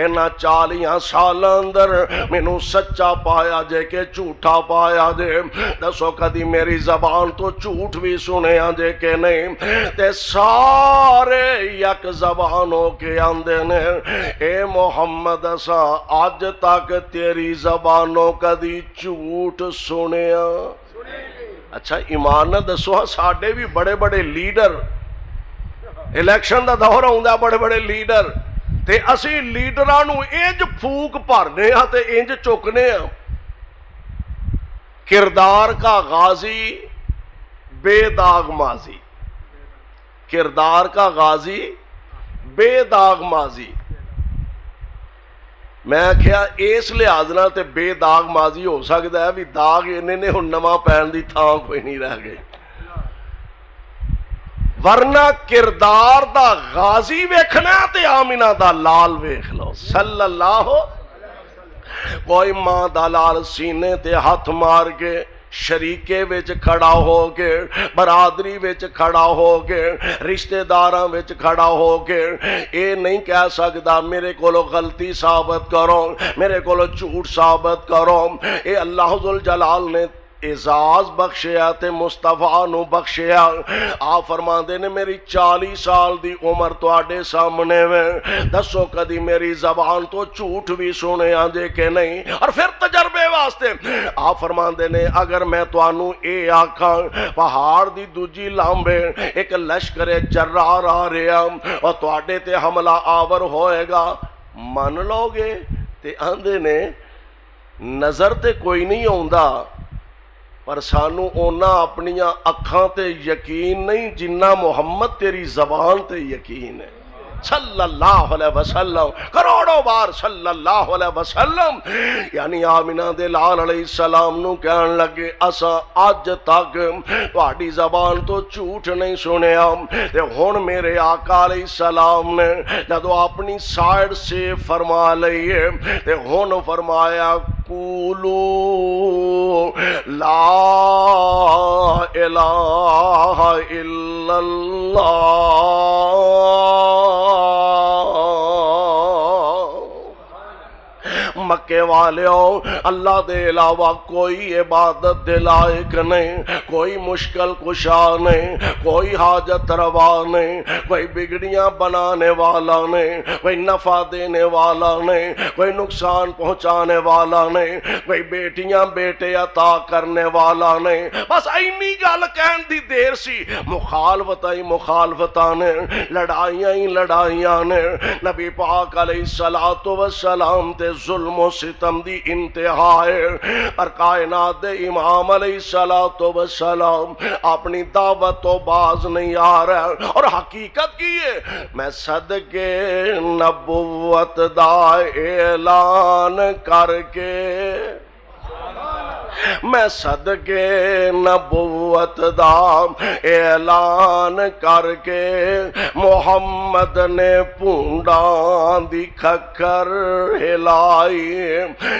انہاں 40 سالاں اندر مینوں سچا پایا جے کہ جھوٹا پایا جے؟ دسو کدی میری زبان تو جھوٹ بھی سنیا جے کہ نہیں؟ تے سارے یک زبان ہو کے آندے نے، اے محمد اساں اج تک تیری زبانوں کدی جھوٹ سنیا؟ اچھا ایمان نہ دسو، ساڈے بھی بڑے بڑے لیڈر، الیکشن دا دور آوندا، بڑے بڑے لیڈر، تے اسی لیڈراں نو انج پھوک بھرنے ہاں تے انج چکنے ہاں۔ کردار کا غازی بے داغ ماضی، کردار کا غازی بے داغ ماضی۔ میں کہا اس لحاظ نال تے بے داغ ماضی ہو سکتا ہے بھی داغ انہیں نے ہن نواں پہن دی تھاں کوئی نہیں رہ گئی، ورنہ کردار دا غازی ویکھنا تے آمینہ دا لال ویکھ لو صلی اللہ۔ کوئی ماں دا لال سینے تے ہاتھ مار کے، شریکے وچ کھڑا ہو کے، برادری وچ کھڑا ہو کے، رشتہ داراں وچ کھڑا ہو کے اے نہیں کہہ سکدا میرے کولو غلطی ثابت کرو، میرے کولو جھوٹ ثابت کرو۔ اے اللہ ذوالجلال نے اعزاز بخشیا تے مصطفیٰ نو بخشیا۔ آپ فرماندے نے میری 40 سال دی عمر تواڈے سامنے میں، دسو کدی میری زبان تو جھوٹ بھی سنے آنجے کہ نہیں؟ اور پھر تجربے واسطے آپ فرماندے نے اگر میں توانو اے آکھاں پہاڑ دی دوجی لامبے ایک لشکر جرار آ رہا اور تواڈے تے حملہ آور ہوئے گا، من لو گے؟ تے آندے نے نظر تے کوئی نہیں ہوندا، پر سانو اونا اپنیاں اکھاں تے یقین نہیں جنہ محمد تیری زبان تے یقین ہے صلی اللہ علیہ وسلم، کروڑوں بار صلی اللہ علیہ وسلم۔ یعنی آمینہ دے لال علیہ السلام نو کہن لگے اساں اج تک تہاڈی زبان تو جھوٹ نہیں سنیا، تے ہن میرے آقا علیہ السلام نے جدو اپنی سائیڈ سے فرما لئیے تے ہن فرمایا قولوا لا الہ الا اللہ۔ مکے والیوں، اللہ دے علاوہ کوئی عبادت دے لائق نہیں، کوئی مشکل کشا نہیں، کوئی حاجت روا نہیں، کوئی بگڑیاں بنانے والا نہیں، کوئی نفع دینے والا نہیں، کوئی نقصان پہنچانے والا نہیں، کوئی بیٹیاں بیٹے عطا کرنے والا نہیں۔ بس اینی گل کہن دی دیر سی، مخالفتاں ہی مخالفتاں نے، لڑائیاں ہی لڑائیاں نے۔ نبی پاک علیہ الصلوۃ والسلام تے ظلم و ستم دی انتہا ہے، پر کائنات دے امام علیہ الصلوۃ والسلام اپنی دعوت تو باز نہیں آ رہا، اور حقیقت کی ہے میں صدقے نبوت دا اعلان کر کے، میں صدقے نبوت دا اعلان کر کے محمد نے پونڈاں دی کھکر ہلائی،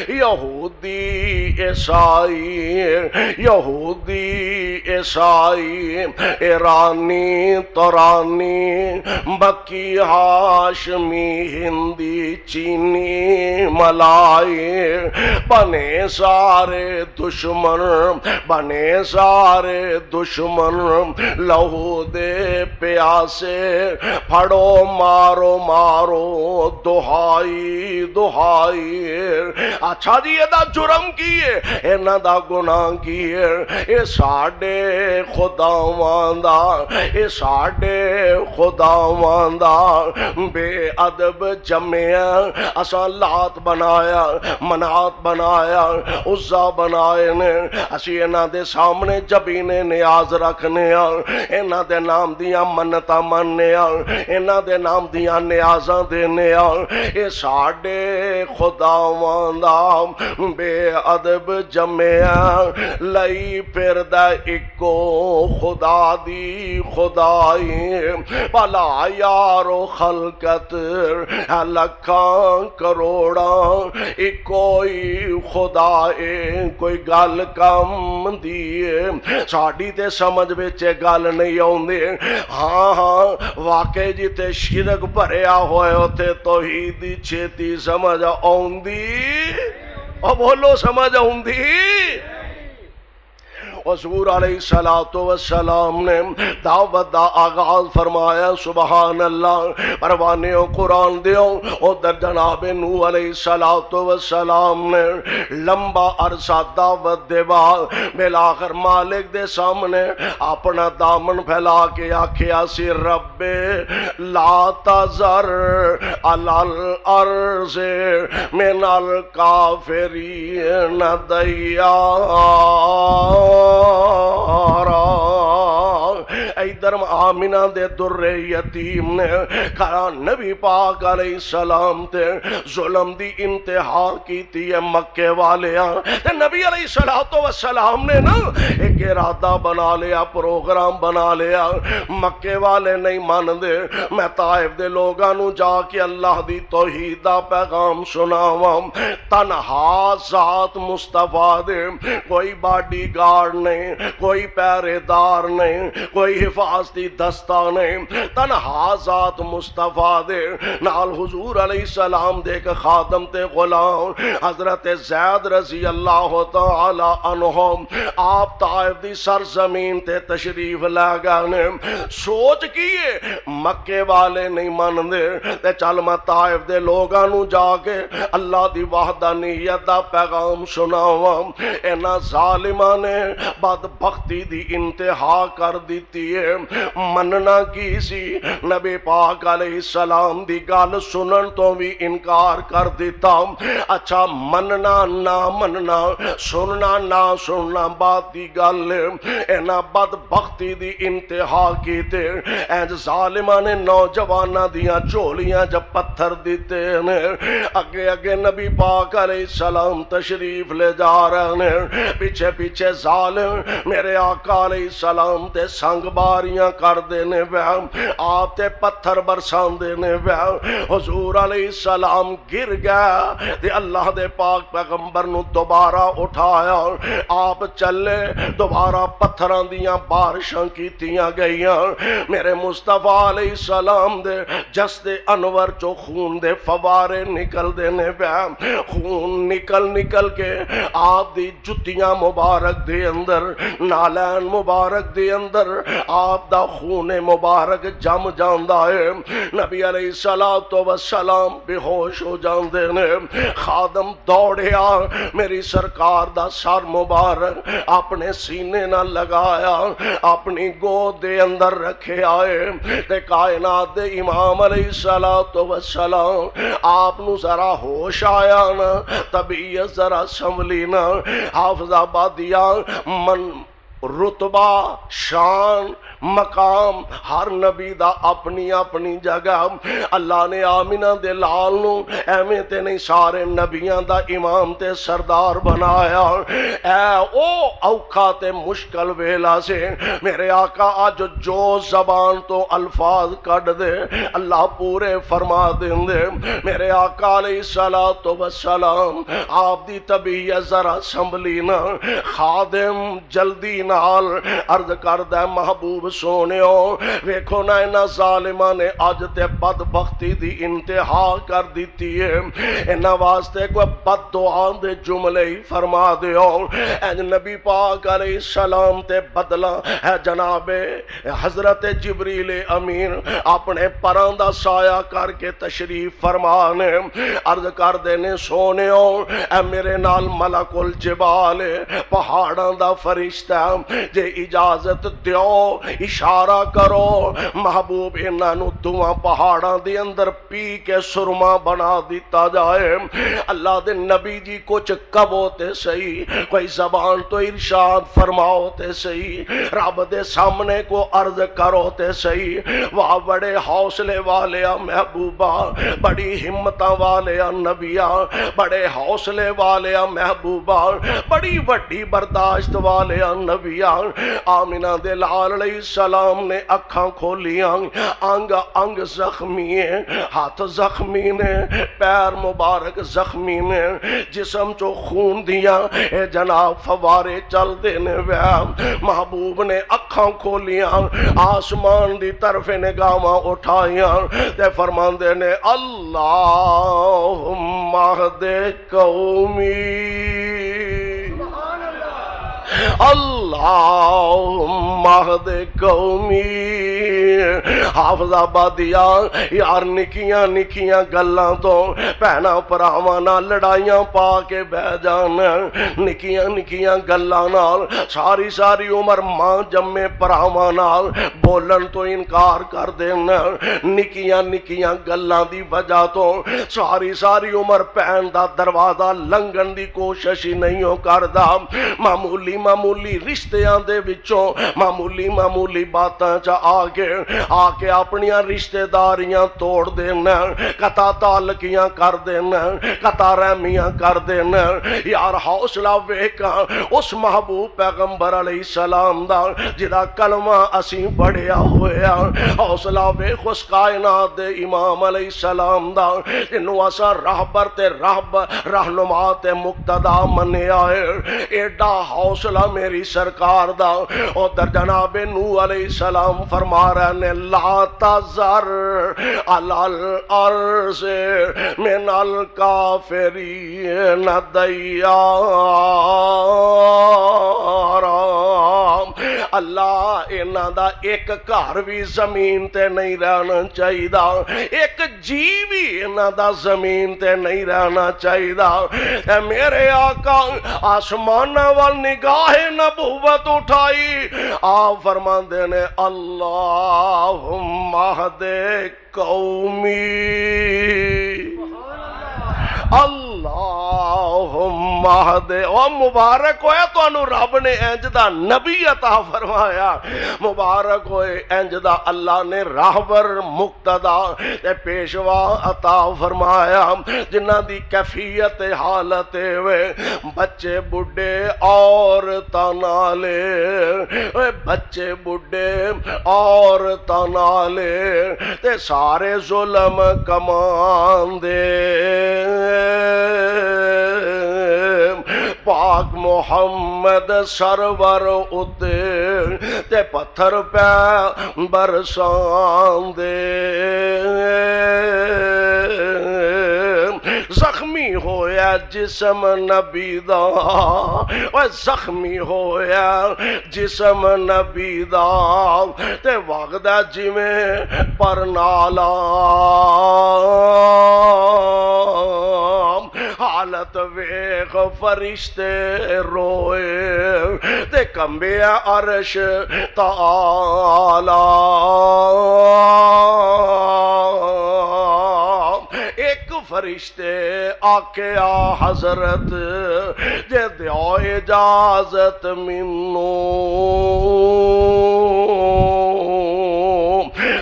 یہودی عیسائی ایرانی تورانی بکی ہاشمی ہندی چینی ملائی بنے سارے دشمن، بنے سارے دشمن، لہو دے پیاسے پھڑو مارو مارو دہائی دہائی اچھا جی یہ دا جرم کیے اینا دا گناہ کیے اے ساڑے خداواں دا اے ساڑے خداواں دا بے ادب جمعیا اساں لات بنایا منات بنایا عزا بنائے نے اسی اینا دے سامنے جبینے نیاز رکھنے اینا دے نام دیاں منتا مننے اینا دے نام دیاں نیازاں دینے اے ساڑے خداواں دا بے ادب جمعیا لئی پھر دا اکو خدا دی خدائی بھلا یارو خلقت لکھاں کروڑاں کوئی خدا اے کوئی گل کم دیئے ساڑی تے سمجھ بچے گل نہیں ہوندے ہاں ہاں واقعی جی تے شرک بھریا ہوئے ہوتے توحیدی چھیتی سمجھ ہوندی اور بولو سمجھ ہوندی حضور علیہ السلام نے دعوت دا آغاز فرمایا سبحان اللہ پروانے و قرآن دیو ادھر جناب نوح علیہ السلام نے لمبا عرصہ دعوت دے بعد بلاخر مالک دے سامنے اپنا دامن پھیلا کے آکھیا سی رب لا تذر علی الارض من الکافرین دیارا ایدر آمینہ دے در یتیم نے کہا نبی پاک علیہ السلام تے ظلم دی انتہا کی تھی مکے والے نبی علیہ السلام نے نا ایک ارادہ بنا لیا پروگرام بنا لیا مکے والے نہیں مان دے میں طائف دے لوگانو جا کے اللہ دی توحید دا پیغام سناواں تنہا ذات مصطفیٰ دے کوئی باڈی گارڈ نہیں کوئی پہرے دار نہیں کوئی حفاظتی دستہ نہیں تنہا ذات مصطفیٰ دے نال حضور علیہ السلام دے کے خادم تے غلام حضرت زید رضی اللہ تعالی عنہ آپ طائف دی سرزمین تے تشریف لے گئے سوچ کیے مکے والے نہیں مان دے تے چل میں طائف دے لوگانو جا کے اللہ دی وحدانیت دا پیغام سناواں اینا ظالمہ نے بدبختی دی انتہا کر دیتی ہے مننا کی سی نبی پاک علیہ السلام دی گال سنن تو بھی انکار کر دیتا اچھا مننا نہ مننا سننا نہ سننا بات دی گل اینا بدبختی دی انتہا کی تے اینج ظالمہ نے نوجوانہ دیاں چولیاں جب پتھر دیتے ہیں اگے اگے نبی پاک علیہ السلام تشریف لے جا رہے ہیں پیچھے پیچھے ظالم میرے آقا علیہ السلام تے سنگ باریاں کر دینے وہم آپ تے پتھر برسان دینے وہم حضور علیہ السلام گر گیا تے اللہ دے پاک پیغمبر نو دوبارہ اٹھایا آپ چلے دوبارہ پتھران دیاں بارشاں کی تیاں گئیاں میرے مصطفیٰ علیہ السلام دے جس دے انور چو خون دے فوارے نکل دینے وہم خون نکل نکل کے آپ دی جتیاں مبارک دے اندر نالین مبارک دے اندر آپ دا خون مبارک جم جاندہ ہے نبی علیہ السلام بے ہوش ہو جاندے نے خادم دوڑیا میری سرکار دا سر مبارک اپنے سینے نہ لگایا اپنی گود دے اندر رکھے آئے تے کائنات دے امام علیہ السلام آپ نو ذرا ہوش آیا نا طبیعت ذرا سنبھلی نا حافظ آبادیاں من رتبہ شان مقام ہر نبی دا اپنی اپنی جگہ اللہ نے آمینہ دے لال نو ایویں تے نہیں سارے نبیاں دا امام تے سردار بنایا اے او اوکھا تے مشکل ویلا سے میرے آقا آج جو زبان تو الفاظ کٹ دے اللہ پورے فرما دیں دے میرے آقا علیہ السلام آپ دی طبیعت ذرا سنبھلی نا خادم جلدی نال عرض کر دے محبوب سونیو ویکھو نا انہاں ظالماں نے اج تے بدبختی دی انتہا کر دیتی ہے، انہاں واسطے کوئی بد دعا دے جملے ہی فرما دیو۔ اے نبی پاک علیہ السلام تے بدلا ہے جناب حضرت جبریل امین اپنے پراں دا سایہ کر کے تشریف فرمانے عرض کر دینے سونیو اے میرے نال ملک الجبال پہاڑاں دا فرشتہ جے اجازت دیو اشارہ کرو محبوب انہاں نو دواں پہاڑاں دے اندر پی کے سرما بنا دیتا جائے۔ اللہ دے نبی جی کچھ کبو تے صحیح کوئی زبان تو ارشاد فرماؤ تے صحیح رب دے سامنے کو عرض کرو تے صحیح۔ واہ بڑے حوصلے والے محبوبہ، بڑی ہمتاں والے نبیہ، بڑے حوصلے والے محبوبہ، بڑی وڈی برداشت والے نبیہ۔ آمنہ دے لال علیہ السلام نے اکھاں کھولیاں، انگ انگ زخمی ہے، ہاتھ زخمی نے، پیر مبارک زخمی نے، جسم چو خون دیا اے جناب فوارے چل دینے ویا۔ محبوب نے اکھاں کھولیاں، آسمان دی طرف نگاہاں اٹھائیاں تے فرماندے نے اللہم اہد قومی، اللہم اہد قومی۔ حافظ آبادیا یار نکیاں نکیاں گلاں تو پہنا پراواں نال لڑائیاں پا کے بہ جانا، نکیاں نکیاں گلاں نال ساری ساری عمر ماں جمے پراواں نال بولن تو انکار کر دینا، نکیاں نکیاں گلاں دی وجہ تو ساری ساری عمر پہن دا دروازہ لنگن دی کوشش ہی نہیں ہو کردا، معمولی معمولی رشتیاں دے وچوں معمولی معمولی باتاں چا آ کے اپنیاں رشتہ داریاں توڑ دینا، قطع تعلقیاں کر دینا، قطع رحمیاں کر دینا۔ یار حوصلہ ویکھا اس محبوب پیغمبر علیہ السلام دا جدا کلمہ اسیں پڑھیا ہویا، حوصلہ ویکھ اس کائنات دے امام علیہ السلام دا جنوں اساں راہبر تے رہنما تے مقتدا منیا ہے۔ ایڈا حوصلہ میری سرکار دا ادھر جناب نوح علیہ السلام فرما رہے نے لا تذر علی الارض من الکافرین دیارا۔ اللہ انہاں دا ایک گھر بھی زمین تے نہیں رہنا چاہیے، ایک جی بھی انہاں دا زمین تے نہیں رہنا چاہیے۔ اے میرے آقا آسمان وال نگاہ نبوت اٹھائی، آپ فرماندے نے اللہم اہد قومی، اللہم اہد۔ او مبارک ہوئے تو انو رب نے انج دا نبی عطا فرمایا، مبارک ہوئے انج دا اللہ نے راہبر مقتدا تے پیشوا عطا فرمایا، جنہ دی کیفیت حالت ہوئے بچے بڑھے عورتاں نالے، بچے بڑھے عورتاں نالے تے سارے ظلم کمان دے پاک محمد سرور اتے تے پتھر پہ برسان دے۔ زخمی ہویا جسم نبی دا، زخمی ہویا جسم نبی دا تے وغدہ جویں پر نالا، حالت ویخ فرشتے روئے تے کمبے عرش تعالی۔ ایک فرشتے آکیا حضرت جے دیو اجازت منو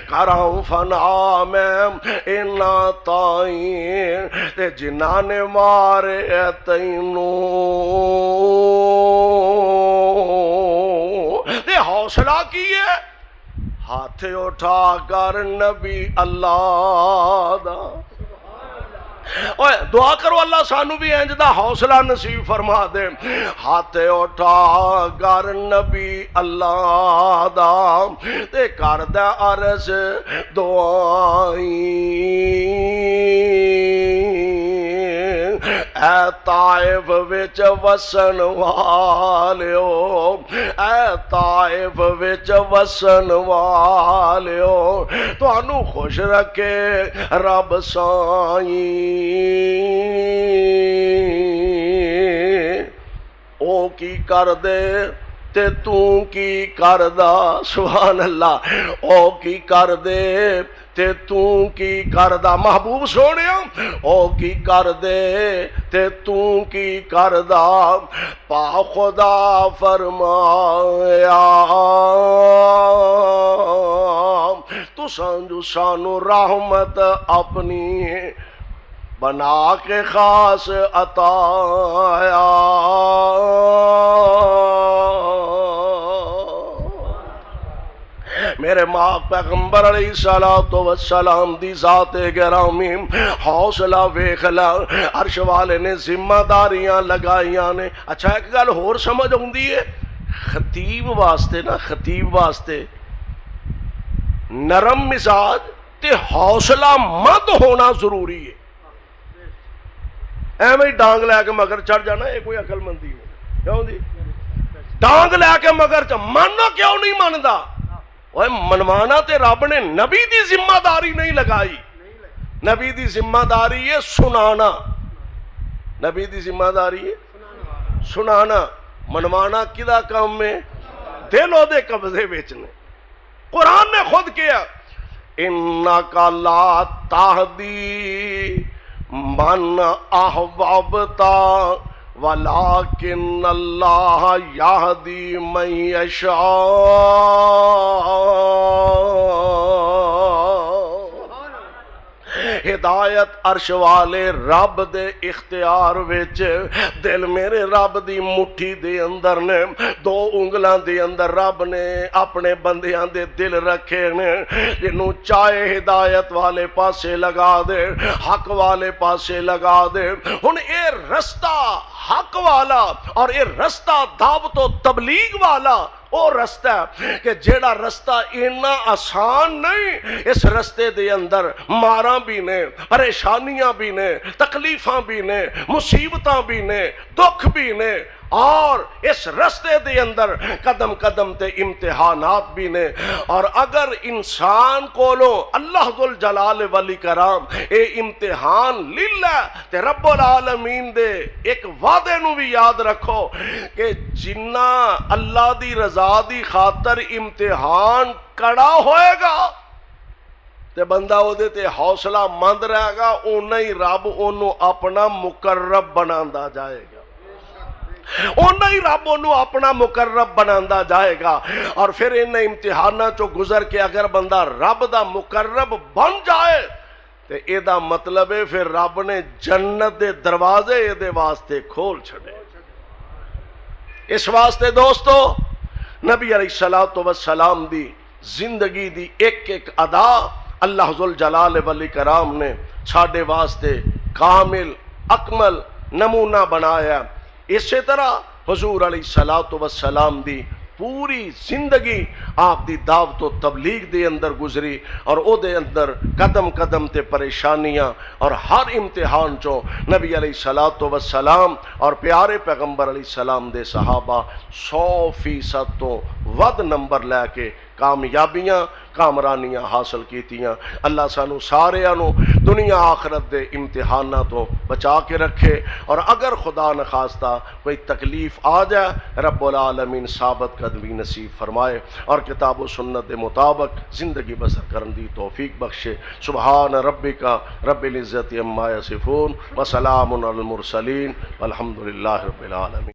کراؤں فنا میں اینا تائیں تے جنہاں نے مارے تینوں تے حوصلہ کیے ہاتھ اٹھا کر نبی اللہ دا اوے دعا کرو اللہ سانو بھی انج دا حوصلہ نصیب فرما دے. ہاتھ اٹھا گر نبی اللہ دا تے کردا عرض دعائیں اے طائف وچ وسن والیو اے طائف وچ وسن والیو تانوں خوش رکھے رب سائیں او کی کر دے تے تو کی کردا سبحان اللہ او کی کر دے تے تو کی کردا محبوب سونیا او کی کر دے تے تو کی کردا پا خدا فرمایا تو سانجو سانو رحمت اپنی بنا کے خاص عطایا. میرے ماں پیغمبر علیہ السلام دی ذات گرامی حوصلہ ویکھلا عرش والے نے ذمہ داریاں لگائیاں نے. اچھا ایک گل ہور سمجھ آندی ہے خطیب واسطے نا خطیب واسطے نرم مزاج تے حوصلہ مند ہونا ضروری ہے. ایویں ہی ڈانگ لے کے مگر چڑھ جانا یہ کوئی عقل مندی نہیں. کیوں دی ڈانگ لے کے مگر ماننا کیوں نہیں ماندا؟ اوے منوانا تے رب نے نبی دی ذمہ داری نہیں لگائی. نبی دی ذمہ داری ہے سنانا. نبی دی ذمہ داری ہے سنانا. منوانا کدا کام ہے؟ دل او دے قبضے وچ نے. قرآن نے خود کیا انکا لا تہدی من احببتا ولیکن اللہ یہدی من یشاء. ہدایت عرش والے رب دے اختیار وچ. دل میرے رب دی مٹھی دے اندر نے. دو انگلاں دے اندر رب نے اپنے بندیاں دے دل رکھے نے. جنوں چاہے ہدایت والے پاسے لگا دے حق والے پاسے لگا دے. ہن اے رستہ حق والا اور اے رستہ دعوت و تبلیغ والا او رستہ ہے کہ جیڑا رستہ اتنا آسان نہیں. اس رستے دے اندر ماراں بھی نے پریشانیاں بھی نے تکلیفاں بھی نے مصیبتاں بھی نے دکھ بھی نے اور اس رستے دے اندر قدم قدم تے امتحانات بھی نے. اور اگر انسان کولو اللہ ذوالجلال والاکرام اے امتحان للہ تے رب العالمین دے ایک وعدے نو بھی یاد رکھو کہ جنہ اللہ دی رضا دی خاطر امتحان کڑا ہوئے گا تے بندہ او دے تے حوصلہ مند رہے گا اونا ہی رب انہوں اپنا مقرب بناندا جائے گا. اونا ہی رب انہوں اپنا مقرب بناندا جائے گا. اور پھر ان امتحانہ چو گزر کے اگر بندہ رب دا مقرب بن جائے تے اے دا مطلب ہے پھر رب نے جنت دے دروازے اے دے واسطے کھول چھڑے. اس واسطے دوستو نبی علیہ السلام دی زندگی دی ایک ایک ادا اللہ ذوالجلال والاکرام نے ساڈے واسطے کامل اکمل نمونہ بنایا. اسی طرح حضور علیہ السلام دی پوری زندگی آپ دی دعوت و تبلیغ دے اندر گزری اور او دے اندر قدم قدم تے پریشانیاں اور ہر امتحان چو نبی علیہ السلام اور پیارے پیغمبر علیہ السلام دے صحابہ 100% تو ود نمبر لے کے کامیابیاں کامرانیاں حاصل کیتیاں. اللہ سانو سارے انو دنیا آخرت دے امتحانات تو بچا کے رکھے. اور اگر خدا نخواستہ کوئی تکلیف آ جائے رب العالمین ثابت قدمی نصیب فرمائے اور کتاب و سنت دے مطابق زندگی بسر کرن دی توفیق بخشے. سبحان ربک رب العزت عما یصفون وسلام علی المرسلین والحمد للہ رب العالمین.